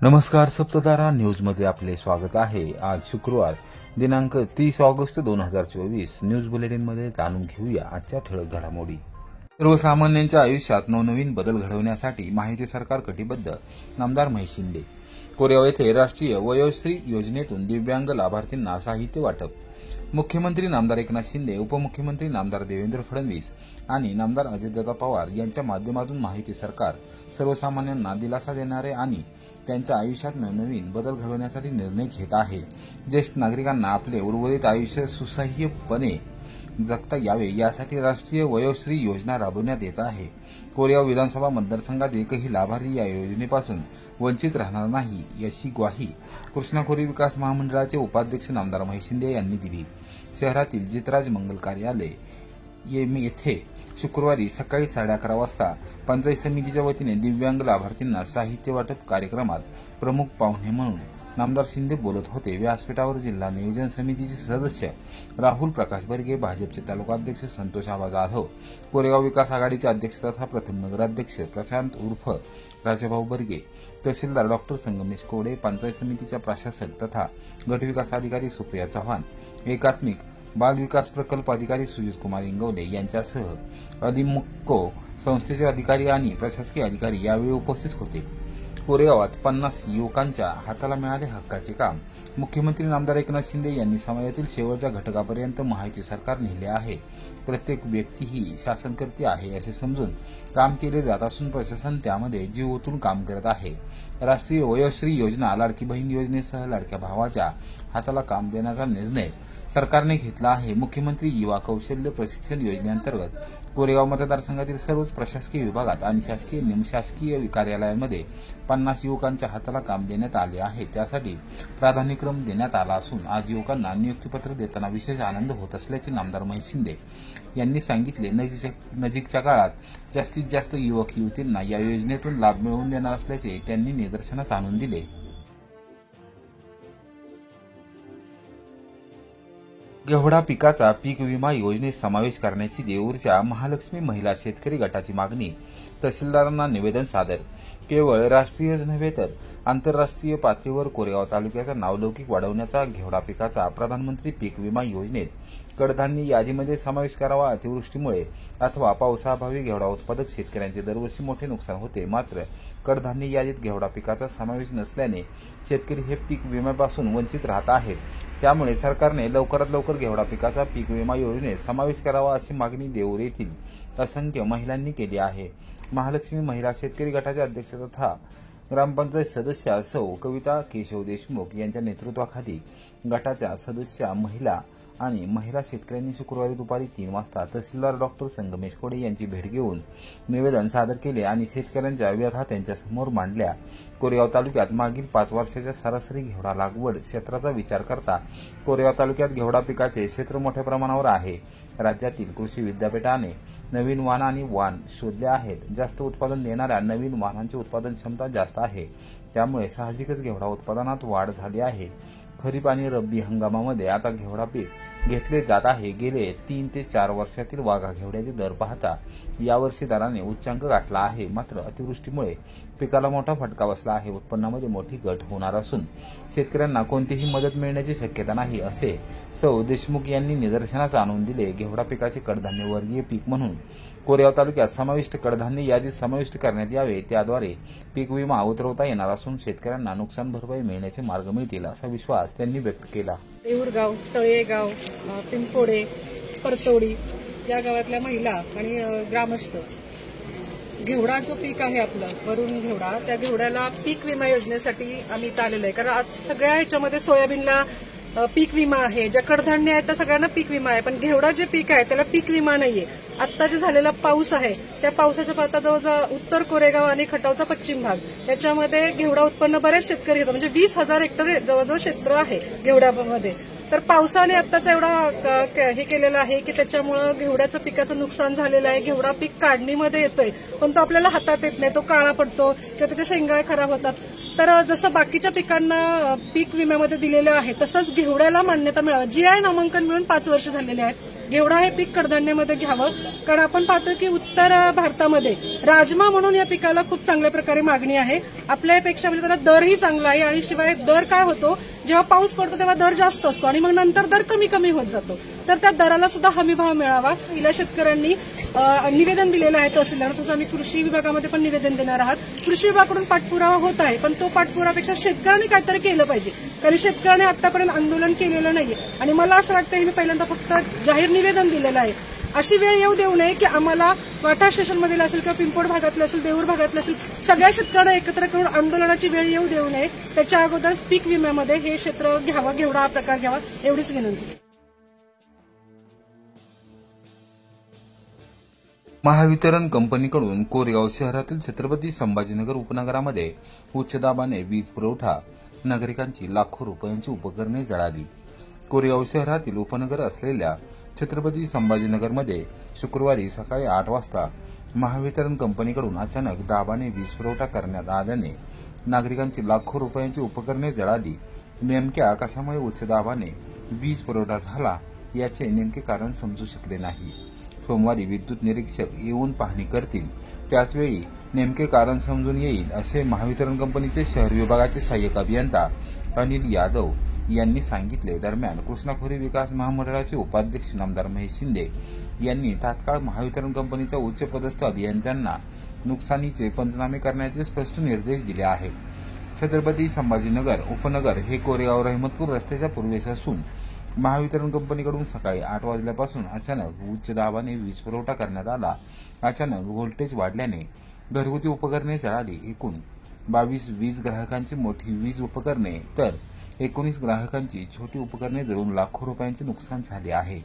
नमस्कार, सप्तधारा न्यूजमध्ये आपले स्वागत आहे। आज शुक्रवार दिनांक 30 ऑगस्ट 2024 न्यूज बुलेटिनमध्ये जाणून घेऊया आजच्या ठळक घडामोडी। सर्वसामान्यांच्या आयुष्यात नवनवीन बदल घडवण्यासाठी माहिती सरकार कटिबद्ध, नामदार महेश शिंदे। कोरेगाव येथे राष्ट्रीय वयोश्री योजनेतून दिव्यांग लाभार्थींना साहित्य वाटप। मुख्यमंत्री नामदार एकनाथ शिंदे, उपमुख्यमंत्री नामदार देवेंद्र फडणवीस आणि नामदार अजितदादा पवार यांच्या माध्यमातून माहिती सरकार सर्वसामान्यांना दिलासा देणारे आणि त्यांच्या आयुष्यात नवनवीन बदल घडवण्यासाठी निर्णय घेत आहे। ज्येष्ठ नागरिकांना आपले उर्वरित आयुष्य सुसह्यपणे जगता यावे यासाठी राष्ट्रीय वयोश्री योजना राबवण्यात येत आहे। कोरेगाव विधानसभा मतदारसंघात एकही लाभार्थी या योजनेपासून वंचित राहणार नाही अशी ग्वाही कृष्णा खोरे विकास महामंडळाचे उपाध्यक्ष नामदार महेश शिंदे यांनी दिली। शहरातील जितराज मंगल कार्यालय येथे शुक्रवारी सकाळी 11:30 वाजता पंचायत समितीच्या वतीने दिव्यांग लाभार्थींना साहित्य वाटप कार्यक्रमात प्रमुख पाहुणे म्हणून नामदार शिंदे बोलत होते। व्यासपीठावर जिल्हा नियोजन समितीचे सदस्य राहुल प्रकाश बर्गे, भाजपचे तालुकाध्यक्ष संतोष आबा जाधव, कोरेगाव विकास आघाडीचे अध्यक्ष तथा प्रथम नगराध्यक्ष प्रशांत उर्फ राजाभाऊ बर्गे, तहसीलदार डॉक्टर संगमेश कोडे, पंचायत समितीच्या प्रशासक तथा गटविकास अधिकारी सुप्रिया चव्हाण, एकात्मिक बाल विकास प्रकल्प अधिकारी सुजित कुमार इंगवले यांच्यासह अलिमुक्को संस्थेचे अधिकारी आणि प्रशासकीय अधिकारी यावेळी उपस्थित होते। कोरेगावात 50 युवकांच्या हाताला मिळाले हक्काचे काम। मुख्यमंत्री नामदार एकनाथ शिंदे यांनी समाजातील शेवटच्या घटकापर्यंत माहिती सरकार नेले आहे। प्रत्येक व्यक्ती ही शासनकर्ती आहे असे समजून काम केले जात असून प्रशासन त्यामध्ये जीव ओतून काम करत आहे। राष्ट्रीय वयोश्री योजना, लाडकी बहीण योजनेसह लाडक्या भावाच्या हाताला काम देण्याचा निर्णय सरकारने घेतला आहे। मुख्यमंत्री युवा कौशल्य प्रशिक्षण योजनेअंतर्गत कोरेगाव मतदारसंघातील सर्वच प्रशासकीय विभागात आणि शासकीय निमशासकीय कार्यालयांमध्ये 50 युवकांच्या हाताला काम देण्यात आले आहे। त्यासाठी प्राधान्यक्रम देण्यात आला असून आज युवकांना नियुक्तीपत्र देताना विशेष आनंद होत असल्याचे नामदार महेश शिंदे यांनी सांगितले। नजीकच्या काळात जास्तीत जास्त युवक युवतींना या योजनेतून लाभ मिळवून देणार असल्याचे त्यांनी निदर्शनास आणून दिले। घेवडा पिकाचा पीक विमा योजनेत समावेश करण्याची देऊरच्या महालक्ष्मी महिला शेतकरी गटाची मागणी, तहसीलदारांना निवेदन सादर। केवळ राष्ट्रीयच नव्हे तर आंतरराष्ट्रीय पातळीवर कोरेगाव तालुक्याचा नावलौकिक वाढवण्याचा घेवडा पिकाचा प्रधानमंत्री पीक विमा योजनेत कडधान्य यादीमध्ये समावेश करावा। अतिवृष्टीमुळे अथवा पावसाअभावी घेवडा उत्पादक शेतकऱ्यांचे दरवर्षी मोठे नुकसान होते, मात्र कडधान्य यादीत घेवडा पिकाचा समावेश नसल्याने शेतकरी हे पीक विम्यापासून वंचित राहत आहेत। त्यामुळे सरकारने लवकरात लवकर घेवडा पिकाचा पीक विमा योजनेत समावेश करावा अशी मागणी देऊर येथील असंख्य महिलांनी केली आहे। महालक्ष्मी महिला शेतकरी गटाच्या अध्यक्ष तथा ग्रामपंचायत सदस्या सौ कविता केशव देशमुख यांच्या नेतृत्वाखाली गटाच्या सदस्या महिला शेतकऱ्यांनी शुक्रवारी दुपारी 3 वाजता तहसीलदार डॉक्टर संगमेश कोडे यांची भेट घेऊन निवेदन सादर केले आणि शेतकऱ्यांच्या व्यथा त्यांच्यासमोर मांडल्या। कोरेगाव तालुक्यात मागील 5 वर्षाच्या सरासरी घेवडा लागवड क्षेत्राचा विचार करता कोरेगाव तालुक्यात घेवडा पिकाचे क्षेत्र मोठ्या प्रमाणावर आहे। राज्यातील कृषी विद्यापीठाने नवीन वाण आणि वाण शोधले आहेत। जास्त उत्पादन देणाऱ्या नवीन वाणांची उत्पादन क्षमता जास्त आहे, त्यामुळे साहजिकच घेवडा उत्पादनात वाढ झाली आहे। खरीप आणि रब्बी हंगामामध्ये आता घेवडा पीक घेतले जात आहे। गेले 3 ते 4 वर्षातील वाघा घेवड्याचे दर पाहता यावर्षी दराने उच्चांक गाठला आहे, मात्र अतिवृष्टीमुळे पिकाला मोठा फटका बसला आहे। उत्पन्नामध्ये मोठी घट होणार असून शेतकऱ्यांना कोणतीही मदत मिळण्याची शक्यता नाही असे सौ देशमुख यांनी निदर्शनास आणून दिले। घेवडा पिकाचे कडधान्य वर्गीय पीक म्हणून कोरेगाव तालुक्यात समाविष्ट कडधान्य यादीत समाविष्ट करण्यात यावे, त्याद्वारे पीक विमा उतरवता येणार असून शेतकऱ्यांना नुकसान भरपाई मिळण्याचे मार्ग मिळतील असा विश्वास त्यांनी व्यक्त केला। देऊरगाव, तळेगाव, पिंपोडे, परतोडी या गावातल्या महिला आणि ग्रामस्थ घेवडा जो पीक आहे आपलं वरून घेवडा, त्या घेवड्याला पीक विमा योजनेसाठी आम्ही इथं आलेलो आहे। कारण आज सगळ्या ह्याच्यामध्ये सोयाबीनला पीक विमा आहे, ज्या कडधान्य आहेत त्या सगळ्यांना पीक विमा आहे, पण घेवडा जे पीक आहे त्याला पीक विमा नाहीये। आता जे झालेला पाऊस आहे त्या पावसाच्या पाहता जवळजवळ उत्तर कोरेगाव आणि खटावचा पश्चिम भाग याच्यामध्ये घेवडा उत्पन्न बरेच शेतकरी घेतात, म्हणजे 20,000 हेक्टर जवळजवळ क्षेत्र आहे घेवड्यामध्ये। तर पावसाने आत्ताच एवढा हे केलेलं आहे की त्याच्यामुळे घेवड्याचं पिकाचं नुकसान झालेलं आहे। घेवडा पीक काढणीमध्ये येतोय पण तो आपल्याला हातात येत नाही, तो काळा पडतो किंवा त्याच्या शेंगा खराब होतात। तर जसं बाकीच्या पिकांना पीक विम्यामध्ये दिलेलं आहे तसंच घेवड्याला मान्यता मिळावी. GI नामांकन मिळून 5 वर्ष झालेले आहेत. घेवडा हे पीक कडधान्यामध्ये घ्यावं, कारण आपण पाहतो की उत्तर भारतामध्ये राजमा म्हणून या पिकाला खूप चांगल्या प्रकारे मागणी आहे. आपल्यापेक्षा म्हणजे त्याला दरही चांगला आहे. आणि शिवाय दर काय होतो, जेव्हा पाऊस पडतो तेव्हा दर जास्त असतो आणि मग नंतर दर कमी कमी होत जातो. तर त्या दराला सुद्धा हमी भाव मिळावा. पहिल्या शेतकऱ्यांनी निवेदन दिलेलं आहे तहसीलदार, तसं आम्ही कृषी विभागामध्ये पण निवेदन देणार आहात. कृषी विभागाकडून पाठपुरावा होत आहे, पण तो पाठपुराव्यापेक्षा शेतकऱ्यांनी काहीतरी केलं पाहिजे, कारण शेतकऱ्याने आतापर्यंत आंदोलन केलेलं नाहीये. आणि मला असं वाटतं की मी पहिल्यांदा फक्त जाहीर निवेदन दिलेलं आहे. अशी वेळ येऊ देऊ नये की आम्हाला वाठा स्टेशनमधील असेल किंवा पिंपोड भागातलं असेल, देऊर भागातलं असेल, सगळ्या शेतकऱ्यांना एकत्र करून आंदोलनाची वेळ येऊ देऊ नये. त्याच्या अगोदर पीक विम्यामध्ये हे क्षेत्र घ्यावं, घेवडा हा प्रकार घ्यावा, एवढीच विनंती. महावितरण कंपनीकडून कोरेगाव शहरातील छत्रपती संभाजीनगर उपनगरामध्ये उच्च दाबाने वीज पुरवठा, नागरिकांची लाखो रुपयांची उपकरणे जळाली. कोरेगाव शहरातील उपनगर असलेल्या छत्रपती संभाजीनगरमध्ये शुक्रवारी सकाळी 8 वाजता महावितरण कंपनीकडून अचानक दाबाने वीज पुरवठा करण्यात आल्याने नागरिकांची लाखो रुपयांची उपकरणे जळाली. नेमक्या कशामुळे उच्च दाबाने वीज पुरवठा झाला याचे नेमके कारण समजू शकले नाही. सोमवारी विद्युत निरीक्षक येऊन पाहणी करतील, त्याचवेळी नेमके कारण समजून येईल असे महावितरण कंपनीचे शहर विभागाचे सहाय्यक अभियंता अनिल यादव यांनी सांगितले. दरम्यान कृष्णाखोरी विकास महामंडळाचे उपाध्यक्ष नामदार महेश शिंदे यांनी तात्काळ महावितरण कंपनीच्या उच्चपदस्थ अभियंत्यांना नुकसानीचे पंचनामे करण्याचे स्पष्ट निर्देश दिले आहेत. छत्रपती संभाजीनगर उपनगर हे कोरेगाव रहमतपूर रस्त्याच्या पूर्वेस असून महावितरण कंपनीकडून सकाळी 8 वाजल्यापासून अचानक उच्च दाबाने वीज पुरवठा करण्यात आला. अचानक व्होल्टेज वाढल्याने घरगुती उपकरणे जळाली. एकूण 22 वीज ग्राहकांची मोठी वीज उपकरणे तर 19 ग्राहकांची छोटी उपकरणे जळून लाखो रुपयांचे नुकसान झाले आहे.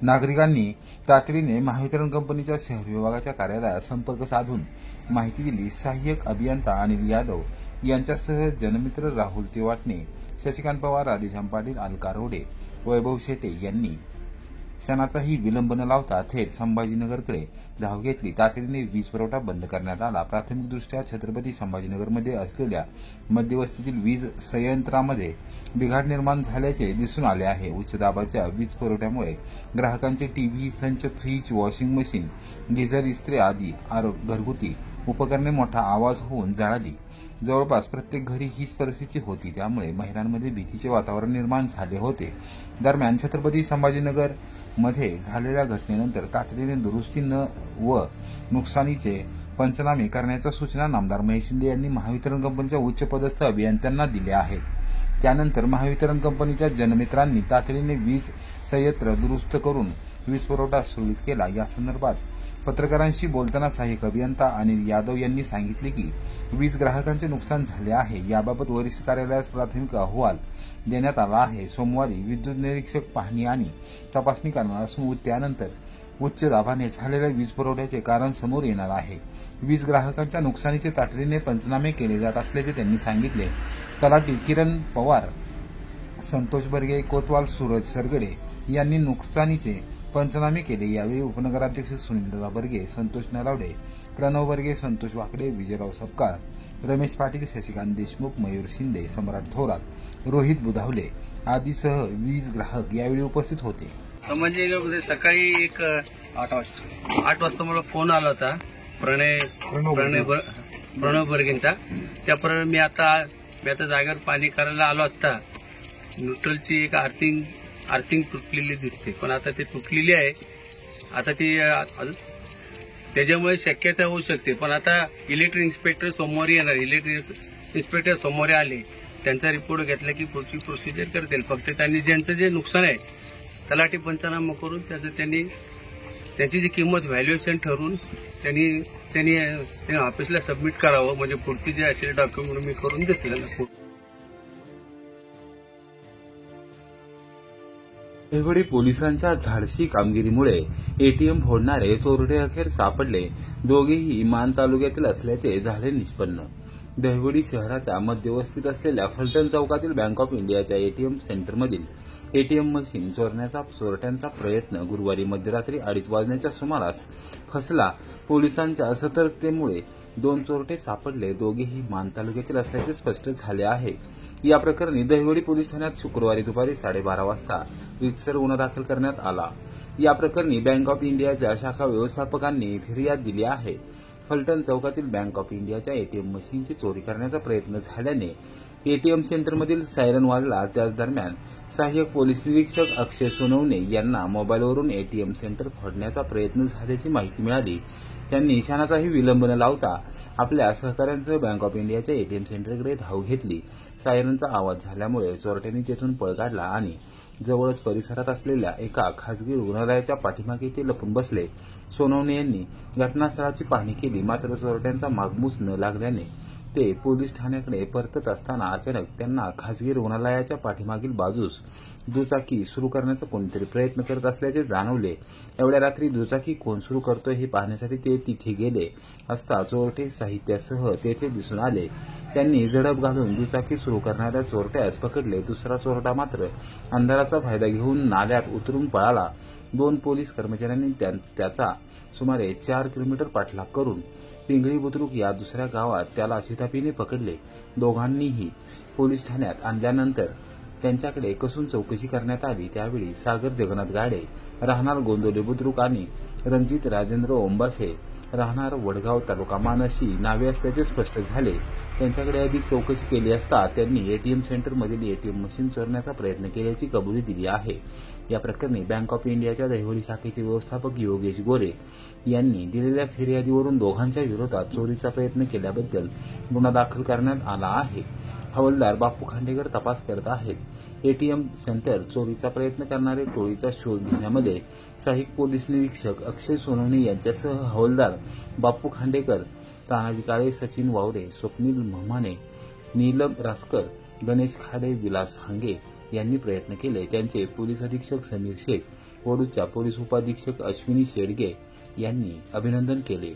नागरिकांनी तातडीने महावितरण कंपनीच्या शहर विभागाच्या कार्यालयात संपर्क साधून माहिती दिली. सहाय्यक अभियंता अनिल यादव यांच्यासह जनमित्र राहुल तिवाटणे, शशिकांत पवार, राधेश्याम पाटील, अलका रोडे, वैभव शेटे यांनी क्षणाचाही विलंब न लावता थेट संभाजीनगरकडे धाव घेतली. तातडीने वीज पुरवठा बंद करण्यात आला. प्राथमिकदृष्ट्या छत्रपती संभाजीनगरमध्ये असलेल्या मध्यवस्तीतील वीज संयंत्रामध्ये बिघाड निर्माण झाल्याचे दिसून आले आहे. उच्च दाबाच्या वीज पुरवठ्यामुळे ग्राहकांचे टीव्ही, संच, फ्रीज, वॉशिंग मशीन, गिझर, इस्त्री आदी घरगुती उपकरणे मोठा आवाज होऊन जळाली. जवळपास प्रत्येक घरी हीच परिस्थिती होती, त्यामुळे महिलांमध्ये भीतीचे वातावरण निर्माण झाले होते. दरम्यान छत्रपती संभाजीनगर मध्ये झालेल्या घटनेनंतर तातडीने दुरुस्ती व नुकसानीचे पंचनामे करण्याच्या सूचना नामदार महेश शिंदे यांनी महावितरण कंपनीच्या उच्चपदस्थ अभियंत्यांना दिल्या आहेत. त्यानंतर महावितरण कंपनीच्या जनमित्रांनी तातडीने वीज संयंत्र दुरुस्त करून वीज पुरवठा सुरळीत केला. या संदर्भात पत्रकारांशी बोलताना सहाय्यक अभियंता अनिल यादव यांनी सांगितले की वीज ग्राहकांचे नुकसान झाले आहे. याबाबत वरिष्ठ कार्यालयास प्राथमिक अहवाल देण्यात आला आहे. सोमवारी विद्युत निरीक्षक पाहणी आणि तपासणी करणार असून त्यानंतर उच्च दाबाने झालेल्या वीज पुरवठ्याचे कारण समोर येणार आहे. वीज ग्राहकांच्या नुकसानीचे तातडीने पंचनामे केले जात असल्याचे त्यांनी सांगितले. तलाठी किरण पवार, संतोष बर्गे, कोतवाल, सूरज सरगडे यांनी नुकसानीचे पंचनामे केले. यावेळी उपनगराध्यक्ष सुनीलदादा बर्गे, संतोष नलावडे, प्रणव बर्गे, संतोष वाकडे, विजयराव सपकाळ, रमेश पाटील, शशिकांत देशमुख, मयूर शिंदे, सम्राट थोरात, रोहित बुधावले आदीसह वीज ग्राहक यावेळी उपस्थित होते. संभाजीनगरमध्ये सकाळी एक 8 वाजता मला फोन आला होता प्रणव बर्गेंचा. त्याप्रमाणे मी आता जागेवर पाणी करायला आलो असता न्यूट्रलची एक आर्थिंग तुटलेली दिसते, पण आता ती तुटलेली आहे. आता ती त्याच्यामुळे शक्यता होऊ शकते. पण आता इलेक्ट्रिक इन्स्पेक्टर सोमवारी येणार. इलेक्ट्रिक इन्स्पेक्टर सोमवारी आले, त्यांचा रिपोर्ट घेतला की पुढची प्रोसिजर करतील. फक्त त्यांनी ज्यांचं जे नुकसान आहे तलाठी पंचनामा करून त्याची जी किंमत व्हॅल्युएशन ठरवून त्यांनी ऑफिसला सबमिट करावं. म्हणजे पुढची जे असेल डॉक्युमेंट मी करून देतील. दहिवडी पोलिसांच्या धाडसी कामगिरीमुळे एटीएम फोडणारे चोरटे अखेर सापडले. दोघेही मान तालुक्यातील असल्याचे झाले निष्पन्न. दहिवडी शहराच्या मध्यवस्तीत असलेल्या फलटण चौकातील बँक ऑफ इंडियाच्या एटीएम सेंटरमधील एटीएम मशीन चोरट्यांचा प्रयत्न गुरुवारी मध्यरात्री 2:30 वाजण्याच्या सुमारास फसला. पोलिसांच्या सतर्कतेमुळे 2 चोरटे सापडले, दोघेही मान तालुक्यातील असल्याचे स्पष्ट झाले आहे. या प्रकरणी दहिवडी पोलीस ठाण्यात शुक्रवारी दुपारी 12:30 वाजता रीतसर गुन्हा दाखल करण्यात आला. या प्रकरणी बँक ऑफ इंडियाच्या शाखा व्यवस्थापकांनी फिर्याद दिली आहे. फलटण चौकातील बँक ऑफ इंडियाच्या एटीएम मशीनची चोरी करण्याचा प्रयत्न झाल्याने एटीएम सेंटरमधील सायरन वाजला. त्याच दरम्यान सहाय्यक पोलीस निरीक्षक अक्षय सोनवणे यांना मोबाईलवरून एटीएम सेंटर फोडण्याचा प्रयत्न झाल्याची माहिती मिळाली. त्यांनी क्षणाचाही विलंब न लावता आपल्या सहकाऱ्यांसह बँक ऑफ इंडियाच्या एटीएम सेंटरकडे धाव घेतली. सायरनचा आवाज झाल्यामुळे चोरट्यांनी तेथून पळ काढला आणि जवळच परिसरात असलेल्या एका खासगी रुग्णालयाच्या पाठीमागे ते लपून बसले. सोनवणे यांनी घटनास्थळाची पाहणी केली, मात्र चोरट्यांचा मागमूस न लागल्याने ते पोलीस ठाण्याकडे परतत असताना अचानक त्यांना खासगी रुग्णालयाच्या पाठीमागील बाजूस दुचाकी सुरू करण्याचा कोणीतरी प्रयत्न करत असल्याचे जाणवले. एवढ्या रात्री दुचाकी कोण सुरू करतोय हे पाहण्यासाठी ते तिथे गेले असता चोरटे साहित्यासह तेथे दिसून आले. त्यांनी झडप घालून दुचाकी सुरू करणाऱ्या चोरट्यास पकडले. दुसरा चोरटा मात्र अंधाराचा फायदा घेऊन नाल्यात उतरून पळाला. 2 पोलीस कर्मचाऱ्यांनी त्याचा सुमारे 4 किलोमीटर पाठलाग करून पिंगळी बुद्रुक या दुसऱ्या गावात त्याला शिताफीने पकडले. दोघांनीही पोलीस ठाण्यात आणल्यानंतर त्यांच्याकडे कसून चौकशी करण्यात आली. त्यावेळी सागर जगन्नाथ गाडे राहणार गोंदवले बुद्रुक आणि रणजित राजेंद्र ओंबासे राहणार वडगाव तालुका मान अशी नावे असल्याचे स्पष्ट झाले. त्यांच्याकडे अधिक चौकशी केली असता त्यांनी एटीएम सेंटरमधील एटीएम मशीन चोरण्याचा प्रयत्न केल्याची कबुली दिली आहे. या प्रकरणी बँक ऑफ इंडियाच्या दहिवडी शाखेचे व्यवस्थापक योगेश गोरे यांनी दिलेल्या फिर्यादीवरून दोघांच्या विरोधात चोरीचा प्रयत्न केल्याबद्दल गुन्हा दाखल करण्यात आला आहे. हवालदार बापू खांडेकर तपास करत आहेत. एटीएम सेंटर चोरीचा प्रयत्न करणारे टोळीचा शोध घेण्यामध्ये सहाय्यक पोलीस निरीक्षक अक्षय सोनवणे यांच्यासह हवालदार बापू खांडेकर, तानाजी काळे, सचिन वावरे, स्वप्नील महमाने, नीलम रासकर, गणेश खाडे, विलास हांगे यांनी प्रयत्न केले. त्यांचे पोलीस अधीक्षक समीर शेख, वडूच्या पोलीस उपाधीक्षक अश्विनी शेडगे यांनी अभिनंदन केले.